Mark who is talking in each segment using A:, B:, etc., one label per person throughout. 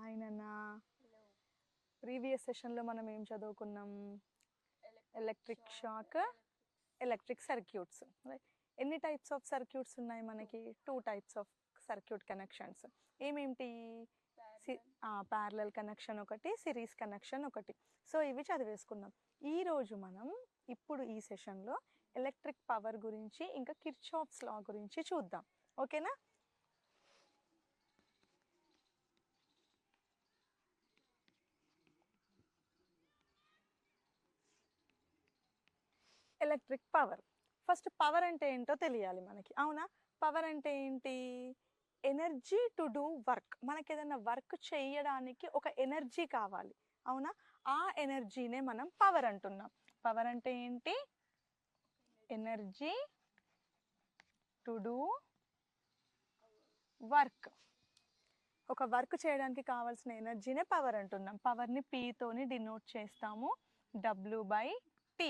A: Hi నాన్న. Previous సెషన్లో మనం ఏం చదువుకున్నాం? Electric shock, electric circuits. ఎన్ని టైప్స్ ఆఫ్ సర్క్యూట్స్ ఉన్నాయి మనకి? 2 టైప్స్ ఆఫ్ సర్క్యూట్ కనెక్షన్స్. ఏమేంటి? ప్యారలల్ కనెక్షన్ ఒకటి, సిరీస్ కనెక్షన్ ఒకటి. సో ఇవి చదివేసుకున్నాం. ఈరోజు మనం ఇప్పుడు ఈ సెషన్లో ఎలక్ట్రిక్ పవర్ గురించి ఇంకా కిర్చాఫ్స్ లా గురించి చూద్దాం. ఓకేనా? Electric power. ఫస్ట్ పవర్ అంటే ఏంటో తెలియాలి మనకి, అవునా? పవర్ అంటే ఏంటి? Energy to do work. మనకి ఏదైనా వర్క్ చేయడానికి ఒక ఎనర్జీ కావాలి, అవునా? ఆ ఎనర్జీనే మనం పవర్ అంటున్నాం. పవర్ అంటే ఏంటి? Energy to do work. ఒక వర్క్ చేయడానికి కావాల్సిన ఎనర్జీనే పవర్ అంటున్నాం. పవర్ని పీతోని డినోట్ చేస్తాము, W/T.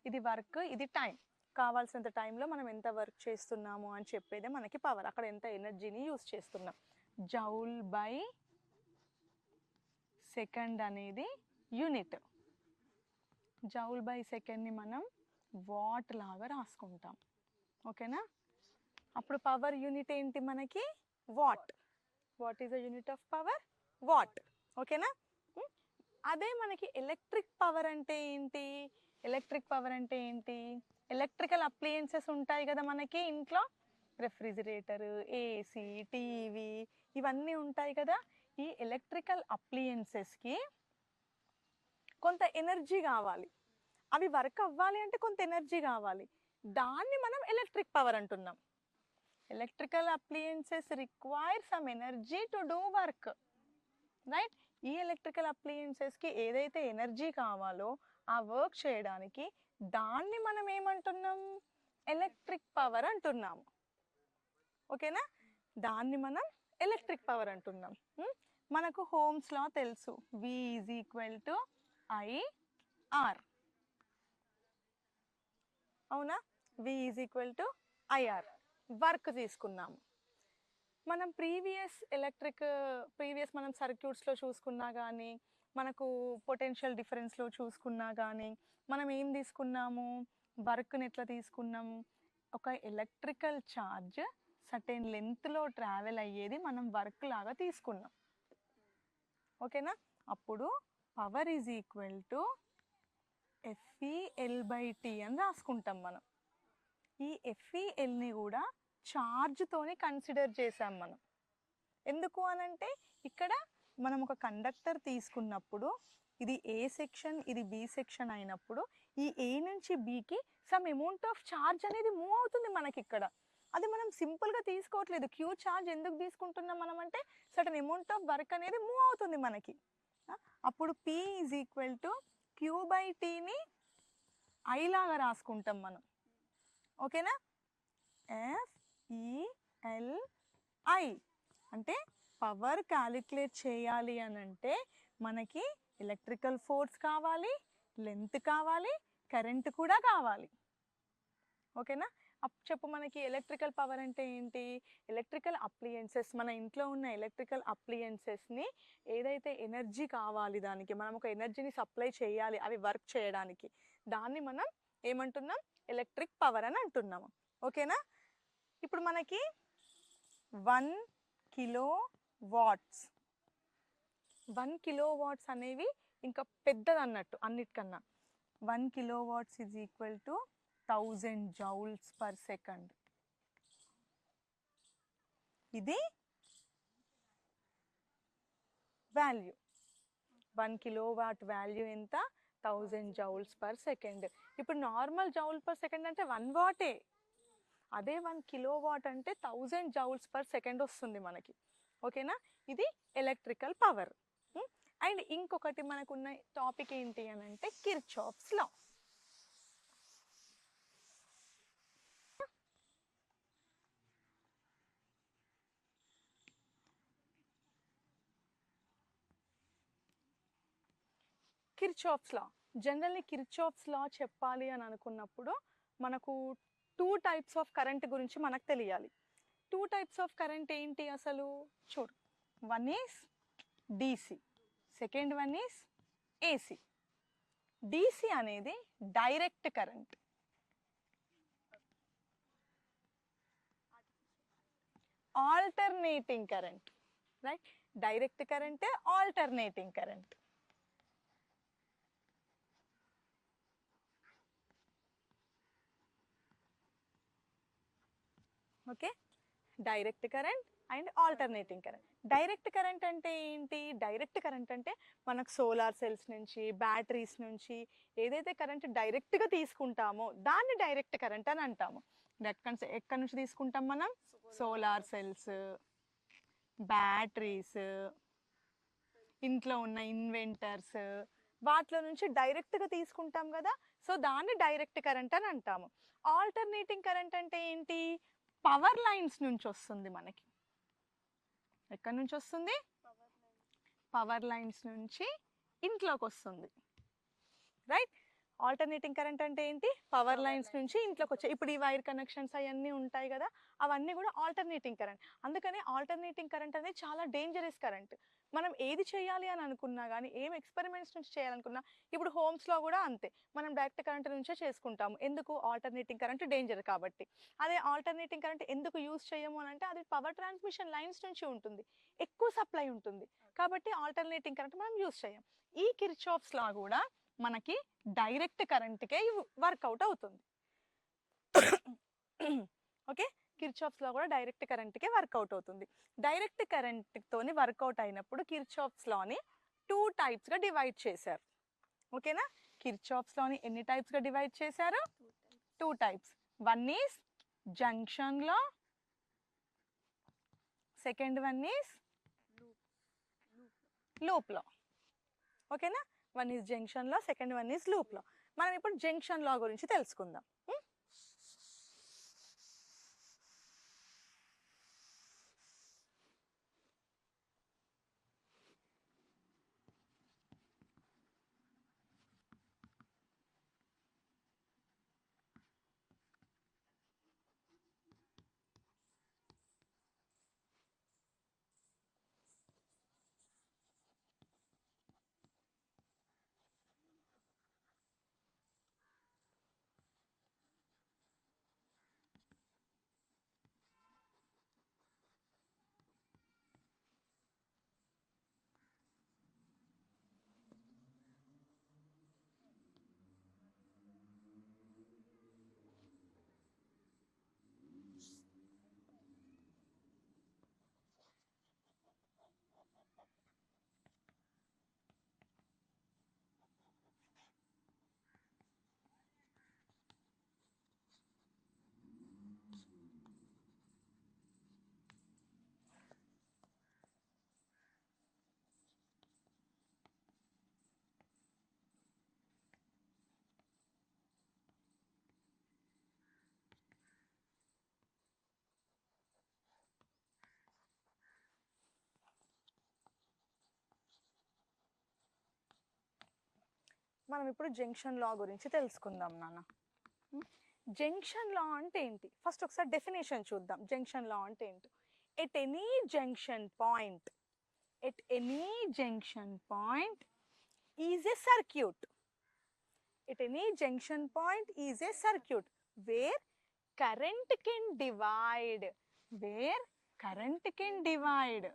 A: ఇది వర్క్, ఇది టైం. కావాల్సినంత టైంలో మనం ఎంత వర్క్ చేస్తున్నాము అని చెప్పేదే మనకి పవర్. అక్కడ ఎంత ఎనర్జీని యూస్ చేస్తున్నాం. జౌల్/సెకండ్ అనేది యూనిట్. జౌల్/సెకండ్ని మనం వాట్ లాగా రాసుకుంటాం, ఓకేనా? అప్పుడు పవర్ యూనిట్ ఏంటి మనకి? What. What is the unit of power? What. ఓకేనా? అదే మనకి ఎలక్ట్రిక్ పవర్ అంటే ఏంటి? ఎలక్ట్రిక్ పవర్ అంటే ఏంటి? ఎలక్ట్రికల్ అప్లయన్సెస్ ఉంటాయి కదా మనకి ఇంట్లో. రెఫ్రిజిరేటర్, ఏసీ, టీవీ, ఇవన్నీ ఉంటాయి కదా. ఈ ఎలక్ట్రికల్ అప్లయన్సెస్కి కొంత ఎనర్జీ కావాలి. అవి వర్క్ అవ్వాలి అంటే కొంత ఎనర్జీ కావాలి. దాన్ని మనం ఎలక్ట్రిక్ పవర్ అంటున్నాం. Electrical appliances require some energy to do work, right? ఈ ఎలక్ట్రికల్ అప్లయన్సెస్కి ఏదైతే ఎనర్జీ కావాలో ఆ వర్క్ చేయడానికి దాన్ని మనం ఏమంటున్నాం? ఎలక్ట్రిక్ పవర్ అంటున్నాము, ఓకేనా? దాన్ని మనం ఎలక్ట్రిక్ పవర్ అంటున్నాం. మనకు హోమ్స్ లా తెలుసు, V=IR, అవునా? V=IR. వర్క్ తీసుకున్నాము. మనం ప్రీవియస్ మనం సర్క్యూట్స్లో చూసుకున్నా కానీ, మనకు పొటెన్షియల్ డిఫరెన్స్లో చూసుకున్నా కానీ, మనం ఏం తీసుకున్నాము? వర్క్ని ఎట్లా తీసుకున్నాము? ఒక ఎలక్ట్రికల్ ఛార్జ్ సర్టెన్ లెంత్లో ట్రావెల్ అయ్యేది మనం వర్క్ లాగా తీసుకున్నాం, ఓకేనా? అప్పుడు పవర్ FeL/T అని రాసుకుంటాం మనం. ఈ FeLని కూడా ఛార్జ్తోని కన్సిడర్ చేసాం మనం. ఎందుకు అనంటే ఇక్కడ మనం ఒక కండక్టర్ తీసుకున్నప్పుడు ఇది ఏ సెక్షన్, ఇది బి సెక్షన్ అయినప్పుడు ఈ ఏ నుంచి బికి సమ్ అమౌంట్ ఆఫ్ ఛార్జ్ అనేది మూవ్ అవుతుంది మనకి ఇక్కడ. అది మనం సింపుల్గా తీసుకోవట్లేదు. క్యూ ఛార్జ్ ఎందుకు తీసుకుంటున్నాం మనం అంటే సర్టన్ అమౌంట్ ఆఫ్ వర్క్ అనేది మూవ్ అవుతుంది మనకి. అప్పుడు P=Q/Tని I లాగా రాసుకుంటాం మనం, ఓకేనా? FeLI అంటే పవర్ క్యాలిక్యులేట్ చేయాలి అని అంటే మనకి ఎలక్ట్రికల్ ఫోర్స్ కావాలి, లెంత్ కావాలి, కరెంట్ కూడా కావాలి, ఓకేనా? చెప్పు, మనకి ఎలక్ట్రికల్ పవర్ అంటే ఏంటి? ఎలక్ట్రికల్ అప్లయన్సెస్, మన ఇంట్లో ఉన్న ఎలక్ట్రికల్ అప్లయన్సెస్ని ఏదైతే ఎనర్జీ కావాలి, దానికి మనం ఒక ఎనర్జీని సప్లై చేయాలి అవి వర్క్ చేయడానికి, దాన్ని మనం ఏమంటున్నాం? ఎలక్ట్రిక్ పవర్ అని అంటున్నాము, ఓకేనా? ఇప్పుడు మనకి 1 కిలోవాట్స్ 1 కిలోవాట్స్ అనేవి ఇంకా పెద్దది అన్నట్టు అన్నిటికన్నా. 1 కిలోవాట్స్ = 1000 జౌల్స్ పర్ సెకండ్. ఇది వాల్యూ. 1 కిలోవాట్ వాల్యూ ఎంత? 1000 జౌల్స్ పర్ సెకండ్. ఇప్పుడు నార్మల్ జౌల్ పర్ సెకండ్ అంటే 1 వాటే. అదే 1 కిలోవాట్ అంటే 1000 జౌల్స్ పర్ సెకండ్ వస్తుంది మనకి, ఓకేనా? ఇది ఎలక్ట్రికల్ పవర్. అండ్ ఇంకొకటి మనకున్న టాపిక్ ఏంటి అని అంటే Kirchhoff's law. Kirchhoff's law, generally Kirchhoff's law చెప్పాలి అని అనుకున్నప్పుడు మనకు 2 టైప్స్ ఆఫ్ కరెంట్ గురించి మనకు తెలియాలి. 2 టైప్స్ ఆఫ్ కరెంట్ ఏంటి అసలు? చూడు, one is DC. Second one is AC. DC అనేది direct current. Alternating current, right? Direct current, alternating current. Okay, direct current and alternating current. Direct current అంటే ఏంటి? Direct current అంటే మనకు సోలార్ సెల్స్ నుంచి, batteries నుంచి ఏదైతే కరెంట్ డైరెక్ట్గా తీసుకుంటామో దాన్ని డైరెక్ట్ కరెంట్ అని అంటాము. ఎక్కడి నుంచి తీసుకుంటాం మనం? సోలార్ సెల్స్, బ్యాటరీస్, ఇంట్లో ఉన్న ఇన్వెంటర్స్, వాటిలో నుంచి డైరెక్ట్గా తీసుకుంటాం కదా, సో దాన్ని డైరెక్ట్ కరెంట్ అని అంటాము. ఆల్టర్నేటింగ్ కరెంట్ అంటే ఏంటి? పవర్ లైన్స్ నుంచి వస్తుంది మనకి. ఎక్కడి నుంచి వస్తుంది? పవర్ లైన్స్ నుంచి ఇంట్లోకి వస్తుంది, రైట్? ఆల్టర్నేటింగ్ కరెంట్ అంటే ఏంటి? పవర్ లైన్స్ నుంచి ఇంట్లోకి వచ్చాయి. ఇప్పుడు ఈ వైర్ కనెక్షన్స్ అవన్నీ ఉంటాయి కదా, అవన్నీ కూడా ఆల్టర్నేటింగ్ కరెంట్. అందుకని ఆల్టర్నేటింగ్ కరెంట్ అనేది చాలా డేంజరస్ కరెంట్. మనం ఏది చేయాలి అని అనుకున్నా కానీ, ఏం ఎక్స్పెరిమెంట్స్ నుంచి చేయాలనుకున్నా, ఇప్పుడు హోమ్స్లో కూడా అంతే, మనం డైరెక్ట్ కరెంట్ నుంచే చేసుకుంటాము. ఎందుకు? ఆల్టర్నేటింగ్ కరెంట్ డేంజర్ కాబట్టి. అదే ఆల్టర్నేటింగ్ కరెంట్ ఎందుకు యూజ్ చేయము అని అంటే, అది పవర్ ట్రాన్స్మిషన్ లైన్స్ నుంచి ఉంటుంది, ఎక్కువ సప్లై ఉంటుంది, కాబట్టి ఆల్టర్నేటింగ్ కరెంట్ మనం యూజ్ చేయం. ఈ కిర్చాఫ్స్ లా కూడా మనకి డైరెక్ట్ కరెంట్కే వర్కౌట్ అవుతుంది. ఓకే, కిర్చాఫ్స్ లా కూడా డైరెక్ట్ కరెంట్కే వర్కౌట్ అవుతుంది. డైరెక్ట్ కరెంట్తోని వర్కౌట్ అయినప్పుడు కిర్చాఫ్స్ లాని 2 టైప్స్గా డివైడ్ చేశారు. ఓకేనా? కిర్చాఫ్స్ లాని ఎన్ని టైప్స్గా డివైడ్ చేశారు? 2 types. One is junction law, second one is loop law. ఓకేనా? One is junction law, second one is loop law. మనం ఇప్పుడు జంక్షన్ లా గురించి తెలుసుకుందాం. మనం ఇప్పుడు జంక్షన్ లా గురించి తెలుసుకుందాం నాన్న. జంక్షన్ లా అంటే ఏంటి? ఫస్ట్ ఒకసారి డెఫినేషన్ చూద్దాం. జంక్షన్ లా అంటే ఏంటి? At any junction point, at any junction point is a circuit. At any junction point is a circuit where current can divide, where current can divide,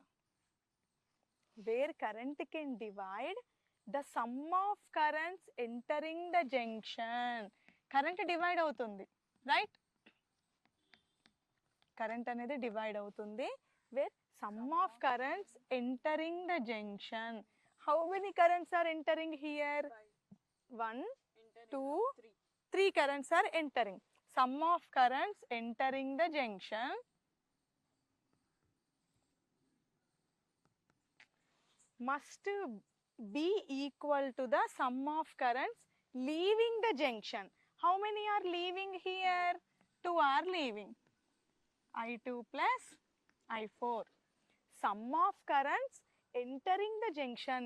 A: where current can divide the sum of currents entering the junction. Current divide అవుతుంది, right? Current అనేది divide అవుతుంది where sum of currents entering the junction. How many currents are entering here? 1, 2, 3 currents are entering. Sum of currents entering the junction must be equal to the sum of currents leaving the junction. How many are leaving here? 2 are leaving. I2 plus I4. Sum of currents entering the junction.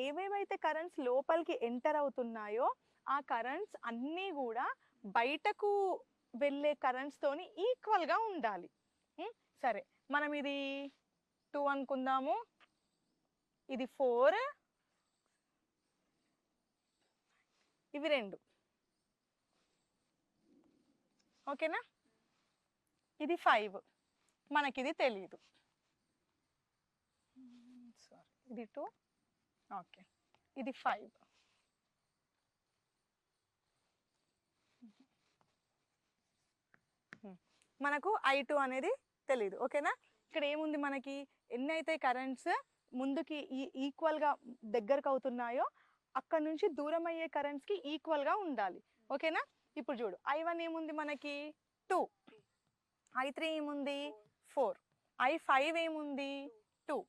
A: ఏవేవైతే currents లోపలికి enter అవుతున్నాయో ఆ currents అన్నీ కూడా బయటకు వెళ్ళే కరెంట్స్తోని ఈక్వల్గా ఉండాలి. సరే, మనం ఇది 2 అనుకుందాము. ఇది 4, ఇవి 2, ఓకేనా? ఇది 5, మనకి ఇది తెలియదు. సారీ, ఇది 2, ఓకే, ఇది 5. మనకు I2 అనేది తెలియదు, ఓకేనా? ఇక్కడ ఏముంది మనకి, ఎన్నైతే కరెంట్స్ ముందుకి ఈక్వల్గా దగ్గరకు అవుతున్నాయో అక్కడ నుంచి దూరం అయ్యే కరెంట్స్కి ఈక్వల్గా ఉండాలి, ఓకేనా? ఇప్పుడు చూడు, I1 ఏముంది మనకి 2, I3 ఏముంది 4, I5 ఏముంది 2,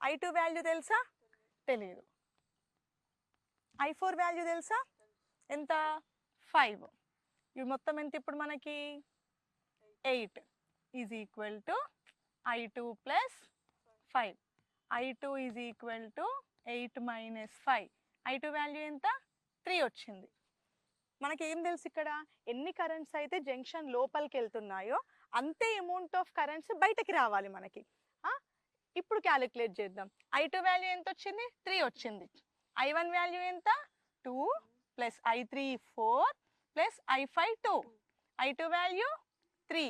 A: I2 వాల్యూ తెలుసా? తెలియదు. I4 వాల్యూ తెలుసా? ఎంత? 5. ఇవి మొత్తం ఎంత ఇప్పుడు మనకి? 8 is equal to I2 plus 5. I2 is equal to 8 minus 5. I2 value ఎంత? 3 వచ్చింది. మనకి ఏం తెలుసు ఇక్కడ, ఎన్ని కరెంట్స్ అయితే జంక్షన్ లోపలికి వెళ్తున్నాయో అంతే అమౌంట్ ఆఫ్ కరెంట్స్ బయటకి రావాలి మనకి. ఇప్పుడు క్యాలిక్యులేట్ చేద్దాం. I2 వాల్యూ ఎంత వచ్చింది? 3 వచ్చింది. I1 వాల్యూ ఎంత? 2 plus I3 4 plus I5 2. I2 value 3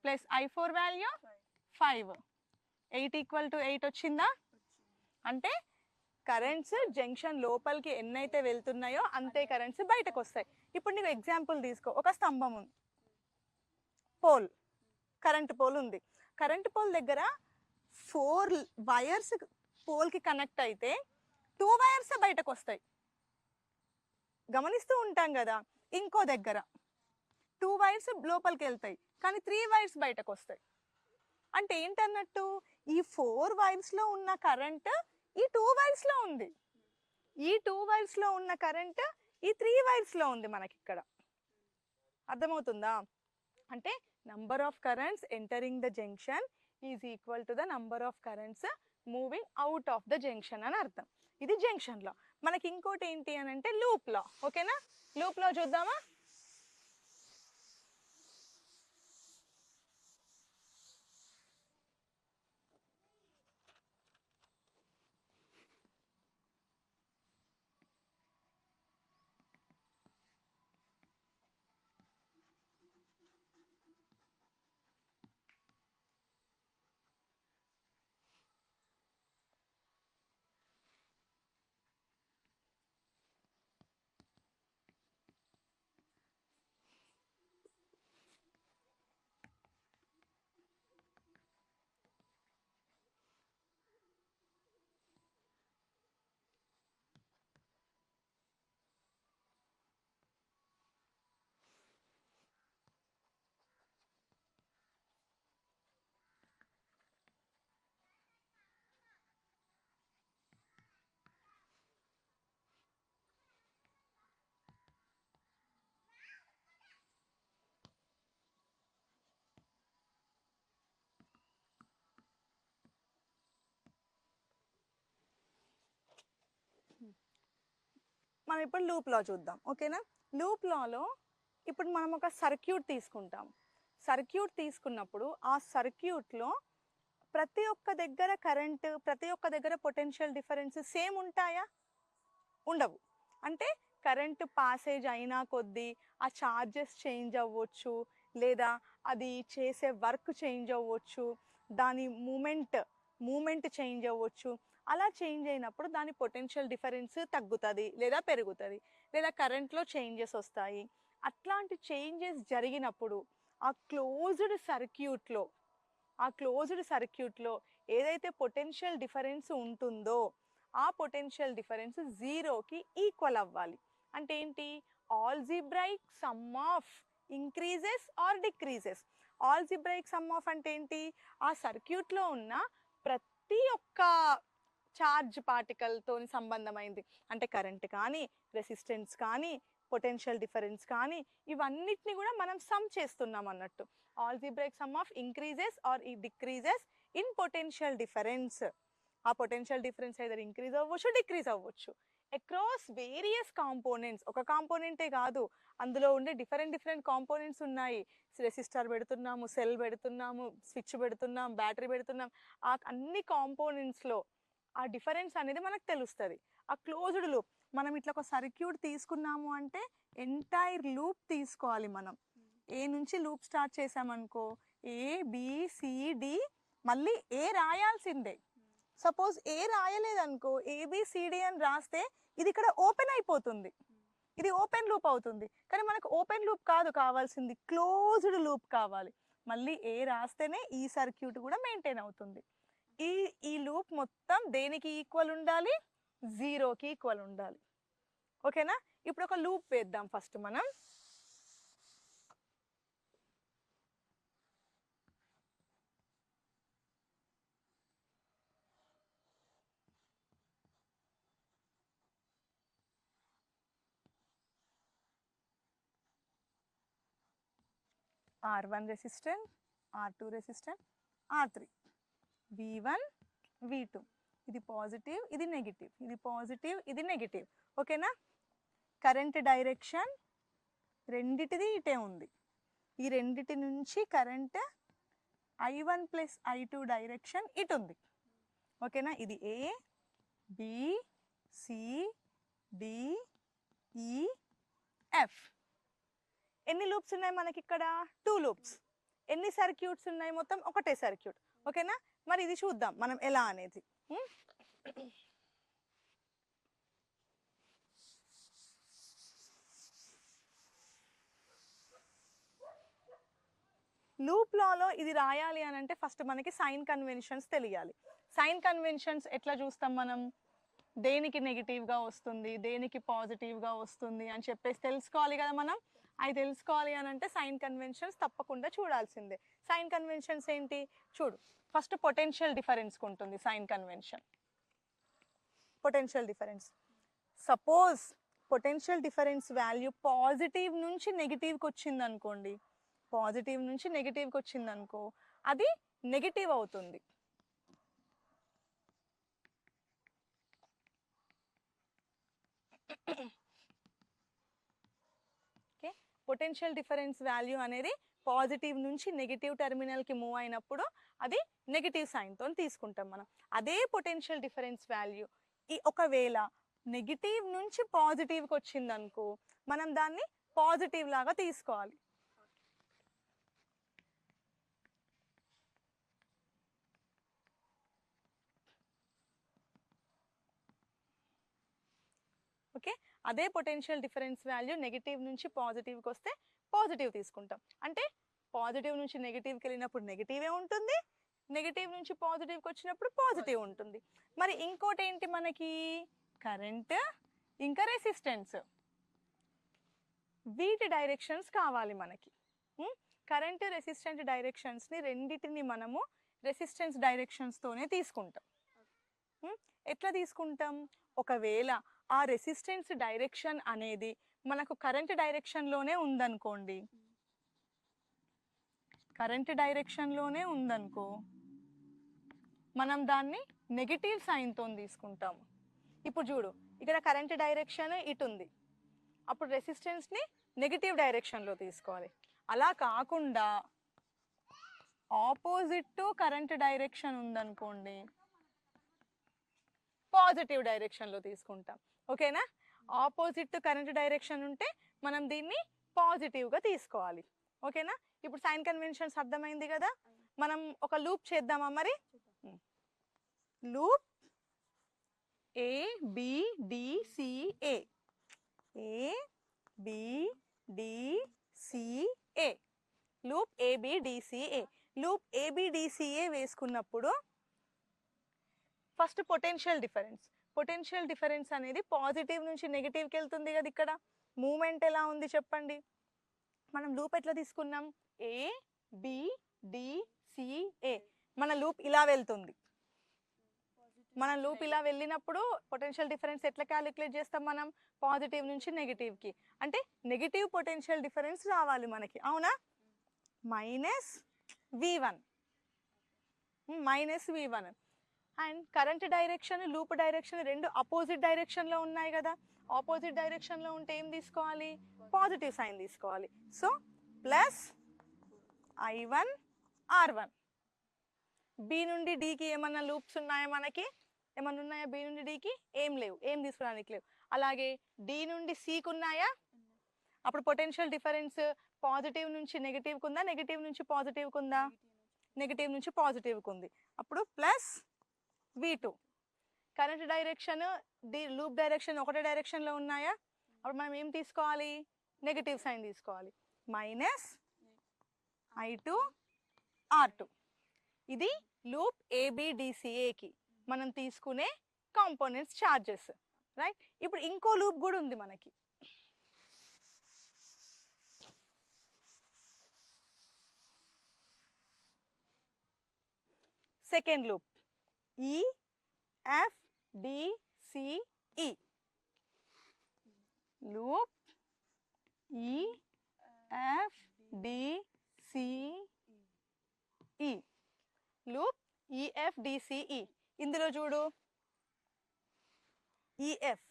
A: plus I4 value 5. 8 equal to 8 వచ్చిందా? అంటే కరెంట్స్ జంక్షన్ లోపలికి ఎన్నైతే వెళ్తున్నాయో అంతే కరెంట్స్ బయటకు వస్తాయి. ఇప్పుడు నీకు ఎగ్జాంపుల్ తీసుకో, ఒక స్తంభం ఉంది, పోల్, కరెంట్ పోల్ ఉంది. కరెంట్ పోల్ దగ్గర 4 వైర్స్ పోల్కి కనెక్ట్ అయితే 2 వైర్స్ బయటకు వస్తాయి. గమనిస్తూ ఉంటాం కదా, ఇంకో దగ్గర 2 వైర్స్ లోపలికి వెళ్తాయి కానీ 3 వైర్స్ బయటకు వస్తాయి. అంటే ఏంటన్నట్టు, ఈ 4 వైర్స్లో ఉన్న కరెంట్ ఈ 2 వైర్స్లో ఉంది, ఈ 2 వైర్స్లో ఉన్న కరెంట్ ఈ 3 వైర్స్లో ఉంది మనకి ఇక్కడ. అర్థమవుతుందా? అంటే number of currents entering the junction is equal to the number of currents moving out of the junction అని అర్థం. ఇది జంక్షన్ లా. మనకి ఇంకోటి ఏంటి అని అంటే లూప్ లా, ఓకేనా? లూప్ లా చూద్దామా? మనం ఇప్పుడు లూప్ లా చూద్దాం, ఓకేనా? లూప్ లాలో ఇప్పుడు మనం ఒక సర్క్యూట్ తీసుకుంటాం. సర్క్యూట్ తీసుకున్నప్పుడు ఆ సర్క్యూట్లో ప్రతి ఒక్క దగ్గర కరెంట్, ప్రతి ఒక్క దగ్గర పొటెన్షియల్ డిఫరెన్స్ సేమ్ ఉంటాయా? ఉండవు. అంటే కరెంట్ పాసేజ్ అయినా కొద్దీ ఆ ఛార్జెస్ చేంజ్ అవ్వచ్చు, లేదా అది చేసే వర్క్ చేంజ్ అవ్వచ్చు, దాని మూమెంట్ చేంజ్ అవ్వచ్చు. అలా చేంజ్ అయినప్పుడు దాని పొటెన్షియల్ డిఫరెన్స్ తగ్గుతుంది లేదా పెరుగుతుంది, లేదా కరెంట్లో చేంజెస్ వస్తాయి. అట్లాంటి చేంజెస్ జరిగినప్పుడు ఆ క్లోజ్డ్ సర్క్యూట్లో ఏదైతే పొటెన్షియల్ డిఫరెన్స్ ఉంటుందో ఆ పొటెన్షియల్ డిఫరెన్స్ 0కి ఈక్వల్ అవ్వాలి. అంటే ఏంటి? Algebraic sum of increases or decreases. Algebraic sum of అంటే ఏంటి? ఆ సర్క్యూట్లో ఉన్న ప్రతి ఒక్క చార్జ్ పార్టికల్తో సంబంధమైంది. అంటే కరెంట్ కానీ, రెసిస్టెన్స్ కానీ, పొటెన్షియల్ డిఫరెన్స్ కానీ, ఇవన్నిటిని కూడా మనం సమ్ చేస్తున్నాం అన్నట్టు. Algebraic sum of increases or decreases in potential difference. ఆ పొటెన్షియల్ డిఫరెన్స్ ఏదైనా ఇంక్రీజ్ అవ్వచ్చు, డిక్రీజ్ అవ్వచ్చు. అక్రాస్ వేరియస్ కాంపోనెంట్స్, ఒక కాంపోనెంటే కాదు, అందులో ఉండే డిఫరెంట్ కాంపోనెంట్స్ ఉన్నాయి. రెసిస్టర్ పెడుతున్నాము, సెల్ పెడుతున్నాము, స్విచ్ పెడుతున్నాం, బ్యాటరీ పెడుతున్నాం. ఆ అన్ని కాంపోనెంట్స్లో ఆ డిఫరెన్స్ అనేది మనకు తెలుస్తుంది. ఆ క్లోజ్డ్ లూప్ మనం ఇట్లా ఒక సర్క్యూట్ తీసుకున్నాము అంటే ఎంటైర్ లూప్ తీసుకోవాలి. మనం ఏ నుంచి లూప్ స్టార్ట్ చేసామనుకో ABCD మళ్ళీ ఏ రాయాల్సిందే. సపోజ్ ఏ రాయలేదనుకో ABCD అని రాస్తే ఇది ఇక్కడ ఓపెన్ అయిపోతుంది, ఇది ఓపెన్ లూప్ అవుతుంది. కానీ మనకు ఓపెన్ లూప్ కాదు కావాల్సింది, క్లోజ్డ్ లూప్ కావాలి. మళ్ళీ ఏ రాస్తేనే ఈ సర్క్యూట్ కూడా మెయింటైన్ అవుతుంది. ఈ లూప్ మొత్తం దేనికి ఈక్వల్ ఉండాలి? 0కి ఈక్వల్ ఉండాలి. ఓకేనా? ఇప్పుడు ఒక లూప్ వేద్దాం ఫస్ట్ మనం. R1 resistance, R2 resistance, R3, V1 V2. ఇది పాజిటివ్, ఇది నెగిటివ్, ఇది పాజిటివ్, ఇది నెగిటివ్. ఓకేనా? కరెంట్ డైరెక్షన్ రెండిటిది ఇటే ఉంది. ఈ రెండిటి నుంచి current I1 plus I2 direction ఇటు ఉంది. ఓకేనా? ఇది A B C D E F. ఎన్ని లూప్స్ ఉన్నాయి మనకి ఇక్కడ? 2 లూప్స్. ఎన్ని సర్క్యూట్స్ ఉన్నాయి? మొత్తం ఒకటే సర్క్యూట్. ఓకేనా? మరి ఇది చూద్దాం మనం ఎలా అనేది. లూప్ లాలో ఇది రాయాలి అని అంటే ఫస్ట్ మనకి సైన్ కన్వెన్షన్స్ తెలియాలి. సైన్ కన్వెన్షన్స్ ఎట్లా చూస్తాం మనం? దేనికి నెగిటివ్గా వస్తుంది, దేనికి పాజిటివ్గా వస్తుంది అని చెప్పేసి తెలుసుకోవాలి కదా మనం. అవి తెలుసుకోవాలి అని అంటే సైన్ కన్వెన్షన్స్ తప్పకుండా చూడాల్సిందే. సైన్ కన్వెన్షన్స్ ఏంటి చూడు. ఫస్ట్ పొటెన్షియల్ డిఫరెన్స్కి ఉంటుంది sign convention. Potential difference, suppose potential difference value positive నుంచి నెగిటివ్కి వచ్చింది అనుకోండి, పాజిటివ్ నుంచి నెగిటివ్కి వచ్చింది అనుకో అది నెగిటివ్ అవుతుంది. ఓకే, పొటెన్షియల్ డిఫరెన్స్ వాల్యూ అనేది పాజిటివ్ నుంచి నెగిటివ్ టెర్మినల్కి మూవ్ అయినప్పుడు అది నెగిటివ్ సైన్తో తీసుకుంటాం మనం. అదే పొటెన్షియల్ డిఫరెన్స్ వాల్యూ ఒకవేళ నెగిటివ్ నుంచి పాజిటివ్కి వచ్చింది అనుకో మనం దాన్ని పాజిటివ్ లాగా తీసుకోవాలి. ఓకే, అదే పొటెన్షియల్ డిఫరెన్స్ వాల్యూ నెగిటివ్ నుంచి పాజిటివ్కి వస్తే పాజిటివ్ తీసుకుంటాం. అంటే పాజిటివ్ నుంచి నెగిటివ్కి వెళ్ళినప్పుడు నెగిటివే ఉంటుంది, నెగిటివ్ నుంచి పాజిటివ్కి వచ్చినప్పుడు పాజిటివ్ ఉంటుంది. మరి ఇంకోటి ఏంటి మనకి? కరెంట్ ఇంకా రెసిస్టెన్స్, వీటి డైరెక్షన్స్ కావాలి మనకి. కరెంట్ రెసిస్టెన్స్ డైరెక్షన్స్ని రెండింటిని మనము రెసిస్టెన్స్ డైరెక్షన్స్తోనే తీసుకుంటాం. ఎట్లా తీసుకుంటాం? ఒకవేళ ఆ రెసిస్టెన్స్ డైరెక్షన్ అనేది మనకు కరెంట్ డైరెక్షన్లోనే ఉందనుకోండి, కరెంట్ డైరెక్షన్లోనే ఉందనుకో మనం దాన్ని నెగిటివ్ సైన్తో తీసుకుంటాము. ఇప్పుడు చూడు, ఇక్కడ కరెంట్ డైరెక్షన్ ఇటు ఉంది, అప్పుడు రెసిస్టెన్స్ని నెగిటివ్ డైరెక్షన్లో తీసుకోవాలి. అలా కాకుండా ఆపోజిట్ టు కరెంట్ డైరెక్షన్ ఉందనుకోండి పాజిటివ్ డైరెక్షన్లో తీసుకుంటాం. ఓకేనా? ఆపోజిట్ టు కరెంట్ డైరెక్షన్ ఉంటే మనం దీన్ని పాజిటివ్గా తీసుకోవాలి. ఓకేనా? ఇప్పుడు సైన్ కన్వెన్షన్స్ అర్థమైంది కదా. మనం ఒక లూప్ చేద్దామా మరి? Loop ABDCA, ABDCA, loop ABDCA. Loop ABDCA వేసుకున్నప్పుడు first potential difference, potential difference అనేది పాజిటివ్ నుంచి నెగిటివ్కి వెళ్తుంది కదా. ఇక్కడ మూమెంట్ ఎలా ఉంది చెప్పండి? మనం లూప్ ఎట్లా తీసుకున్నాం? ABDCA. మన లూప్ ఇలా వెళ్తుంది. మనం లూప్ ఇలా వెళ్ళినప్పుడు పొటెన్షియల్ డిఫరెన్స్ ఎట్లా క్యాలిక్యులేట్ చేస్తాం మనం? పాజిటివ్ నుంచి నెగిటివ్కి. అంటే నెగిటివ్ పొటెన్షియల్ డిఫరెన్స్ రావాలి మనకి, అవునా? -V1, -V1. And current direction loop direction రెండు అపోజిట్ డైరెక్షన్లో ఉన్నాయి కదా. ఆపోజిట్ డైరెక్షన్లో ఉంటే ఏం తీసుకోవాలి? పాజిటివ్ సైన్ తీసుకోవాలి. So plus I1 R1. B నుండి Dకి ఏమన్నా లూప్స్ ఉన్నాయా మనకి? ఏమన్నా ఉన్నాయా బి నుండి డికి? ఏం లేవు, ఏం తీసుకోవడానికి లేవు. అలాగే డి నుండి సికి ఉన్నాయా? అప్పుడు పొటెన్షియల్ డిఫరెన్స్ పాజిటివ్ నుంచి నెగిటివ్కి ఉందా, నెగిటివ్ నుంచి పాజిటివ్కి ఉందా? నెగిటివ్ నుంచి పాజిటివ్కి ఉంది. అప్పుడు plus V2. Current direction loop direction ఒకటే డైరెక్షన్లో ఉన్నాయా? అప్పుడు మనం ఏం తీసుకోవాలి? నెగిటివ్ సైన్ తీసుకోవాలి. Minus I2 R2. ఇది లూప్ ABDCAకి మనం తీసుకునే కాంపోనెంట్స్ ఛార్జెస్, రైట్? ఇప్పుడు ఇంకో లూప్ కూడా ఉంది మనకి. Second loop EFDCE. Loop EFDCE. Loop EFDCE. ఇందులో చూడు, EF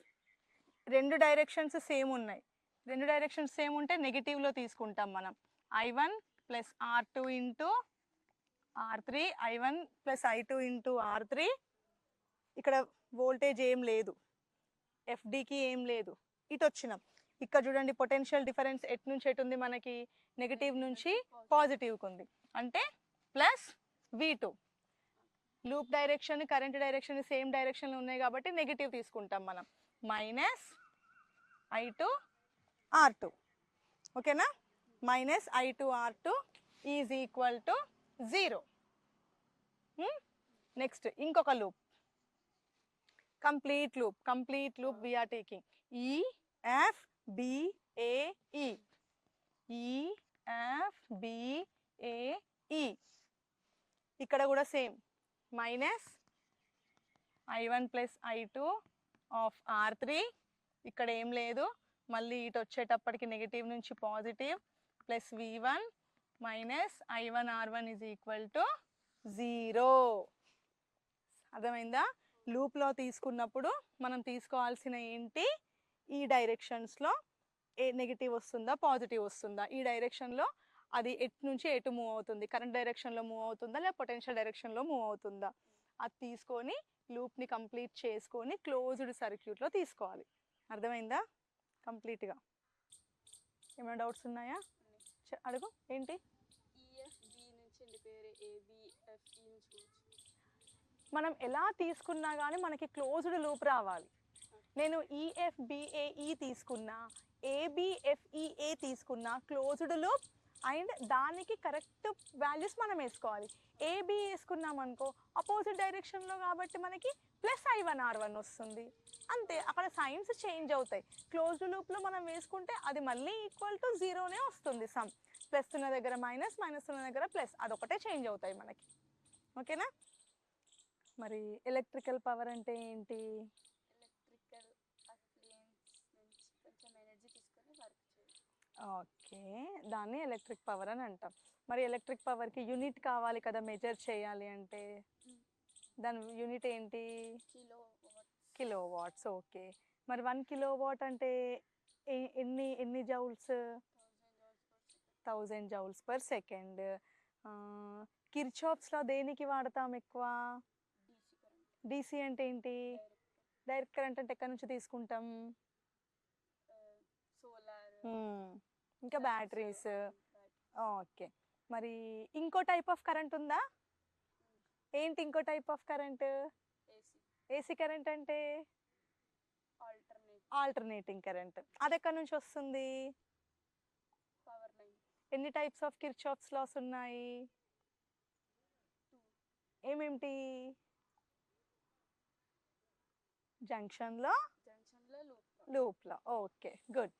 A: రెండు డైరెక్షన్స్ సేమ్ ఉన్నాయి. రెండు డైరెక్షన్స్ సేమ్ ఉంటే నెగిటివ్లో తీసుకుంటాం మనం. I1 plus R2 into R3, I1 plus I2 into R3. ఇక్కడ వోల్టేజ్ ఏం లేదు, FDకి ఏం లేదు. ఇటు వచ్చినాం, ఇక్కడ చూడండి పొటెన్షియల్ డిఫరెన్స్ ఎటు నుంచి ఎటు ఉంది మనకి? నెగిటివ్ నుంచి పాజిటివ్కి ఉంది. అంటే plus V2. Loop direction current direction same డైరెక్షన్లో ఉన్నాయి కాబట్టి నెగిటివ్ తీసుకుంటాం మనం. Minus I2 R2. ఓకేనా? Minus I2 R2 is equal to 0. Next ఇంకొక loop, complete loop we are taking EFBAE. EFBAE. ఇక్కడ కూడా same, minus I1 plus I2 of R3. ఇక్కడ ఏం లేదు, మళ్ళీ ఇటు వచ్చేటప్పటికి నెగిటివ్ నుంచి positive, plus V1 minus I1 R1 is equal to 0. అర్థమైందా? లూప్లో తీసుకున్నప్పుడు మనం తీసుకోవాల్సిన ఏంటి? ఈ డైరెక్షన్స్లో ఏ నెగిటివ్ వస్తుందా పాజిటివ్ వస్తుందా, ఈ డైరెక్షన్లో అది ఎటు నుంచి ఎటు మూవ్ అవుతుంది, కరెంట్ డైరెక్షన్లో మూవ్ అవుతుందా లేదా పొటెన్షియల్ డైరెక్షన్లో మూవ్ అవుతుందా, అది తీసుకొని లూప్ని కంప్లీట్ చేసుకొని క్లోజ్డ్ సర్క్యూట్లో తీసుకోవాలి. అర్థమైందా కంప్లీట్గా? ఏమైనా డౌట్స్ ఉన్నాయా? అడుగు. ఏంటి? మనం ఎలా తీసుకున్నా కానీ మనకి క్లోజ్డ్ లూప్ రావాలి. నేను EFBAE తీసుకున్నా, ABFEA తీసుకున్నా, క్లోజ్డ్ లూప్ అండ్ దానికి కరెక్ట్ వాల్యూస్ మనం వేసుకోవాలి. AB వేసుకున్నాం అనుకో అపోజిట్ డైరెక్షన్లో కాబట్టి మనకి ప్లస్ I1 R1 వస్తుంది. అంతే, అక్కడ సైన్స్ చేంజ్ అవుతాయి. క్లోజ్డ్ లూప్లో మనం వేసుకుంటే అది మళ్ళీ ఈక్వల్ టు 0నే వస్తుంది. సమ్ ప్లస్ ఉన్న దగ్గర మైనస్, మైనస్ ఉన్న దగ్గర ప్లస్, అదొకటే చేంజ్ అవుతాయి మనకి. ఓకేనా? మరి ఎలక్ట్రికల్ పవర్ అంటే ఏంటి? ఓకే, దాన్ని ఎలక్ట్రిక్ పవర్ అని అంటాం. మరి ఎలక్ట్రిక్ పవర్కి యూనిట్ కావాలి కదా మెజర్ చేయాలి అంటే, దాని యూనిట్ ఏంటి? Kilo watts. ఓకే, మరి 1 కిలోవాట్ అంటే ఎన్ని జౌల్స్? 1000 joules per second. కిర్చాఫ్స్లో దేనికి వాడతాం ఎక్కువ? DC అంటే ఏంటి? డైరెక్ట్ కరెంట్ అంటే ఎక్కడి నుంచి తీసుకుంటాం? ఇంకా బ్యాటరీస్. ఓకే, మరి ఇంకో టైప్ ఆఫ్ కరెంట్ ఉందా? ఏంటి ఇంకో type of current? AC current అంటే ఆల్టర్నేటింగ్ కరెంట్. అది ఎక్కడి నుంచి వస్తుంది? ఎన్ని టైప్స్ ఆఫ్ కిర్చాఫ్స్ లాస్ ఉన్నాయి? ఏమేమిటి? జంక్షన్లో, లూప్లో. Okay, good.